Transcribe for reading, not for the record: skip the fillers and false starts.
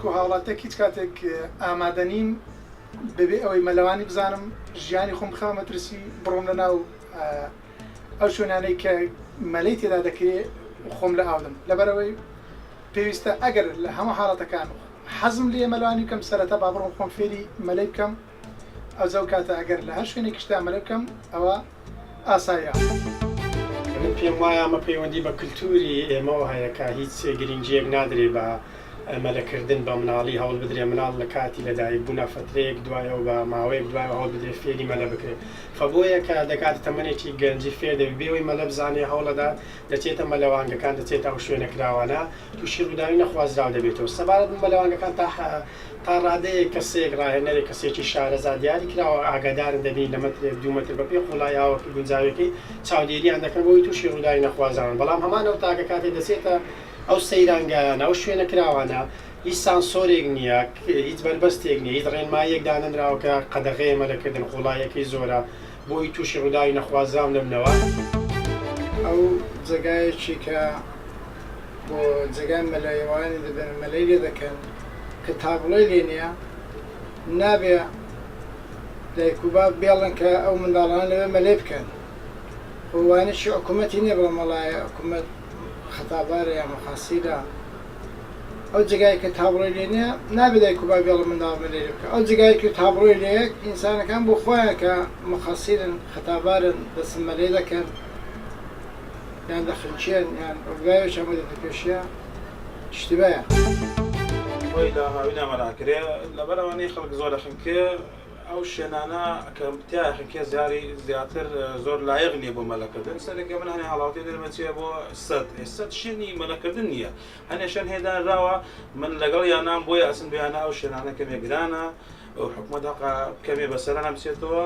وەکو هاوڵاتێک هیچ کاتێک ئامادەنیم بەبێ ئەوەی مەلەوانی بزانم ژیانی خۆم بخەوە مەترسی بڕۆم لە ناو ئەو شوێنانەی کە مەلەی تێدا دەکرێت خۆم لە ئاودم لەبەرەوەی پێویستە ئەگەر لە هەموو حاڵەتەکان حەزم لێ مەلەوانی بکەم سەرەتا با بڕۆم خۆم فێری مەلەی بکەم ئەو زەو کاتە ئەگەر لە هەر شوێنێکی شتا مەلە بکەم ئەوە ئاساییە. من پێم وایە ئەمە پەیوەندی بە کللتوری ئێمەوە هەیە کە هیچ گرنگجیەک نادرێ بە مەلەکردن بە مناڵی هەوڵ بدرێ مناڵ لە کاتی لەدایک بوونە فترەیەک دوایەوە بە ماوەیەک دوایەوە هەوڵ بدرێ فێری مەلە بکرێت فبۆیە کە دەکات تەمەنێکی گەنجی فێر دەبێت بێەوەی مەلە بزانێ هەوڵەدات دەچێتە مەلەوانگەکان دەچێت ئەو شوێنە کراوانە تووشی ڕووداوی نەخوازراو دەبێتەوە سەبارەت مەلەوانگەکان تا ڕادەیە کەسێک ڕاهێنەرێک کەسێکی شارەزا دیاری کراوە ئاگادارن دەبین لە مەترێک 2 مەتر بەپێ قوڵایاوەکی گونجاوێکی چاودێریان دەکەن بۆی تووشی ڕووداوی نەخوازراون بەڵام هەمان ئەو تاکە کاتێک دەچێتە ئەو سەیرانگایانە ئەو شوێنە کراوانە هیچ سانسۆرێک نییە هیچ بەربەستێک نییە هیچ ڕێنمایەک دانراوەکە قەدەغەیە مەلەکردن قوڵایەکەی زۆرە بۆی تووشی ڕووداوی نەخوازراون نەبنەوە. ئەو جێگایەکی کە بۆ جێگای مەلایەوانی دەبێن مەلەی لێ دەکەن کە تابڵۆی لێ نییە نابێ دایک و باب بێڵن کە ئەو منداڵان لەوێ مەلێ بکەن وانشی حکوومەتی نییە بڵە مەڵایە حکوومەت خەتابارە یا مەخاسیرە ئەو جێگای کە تابڕۆی لێ نییە نابێ دایک و باب بێڵە منداڵ مەلێ بکە ئەو جێگای کە تابڕۆی لەیەک ئینسانەکان بۆ خۆیان کە مەخاسیرن خەتابارن دەسم مەلێ دەکەن یان دەخنچێن یان ئۆرگایەوە هەموو دەپێشیە اشتباهە. خۆی لە هاوی نامەراکرێ لەبەرەوەی خەڵک زۆر دەخنکێ ئەو شوێنانە کە تیاخنکێ زیاتر زۆر لایەق نییە بۆ مەلەکردن سەرێکە من هەنێ هەڵاوتی دەرمەچێ بۆ سەد شوێنی مەلەکردن نییە هەنێ شوێن هێدانراوە من لەگەڵ یانام بۆی ئەسن بیانە ئەو شوێنانە کەمێ گرانە ئەو حکومەت کەمێ بەسەرانە بچێتەوە.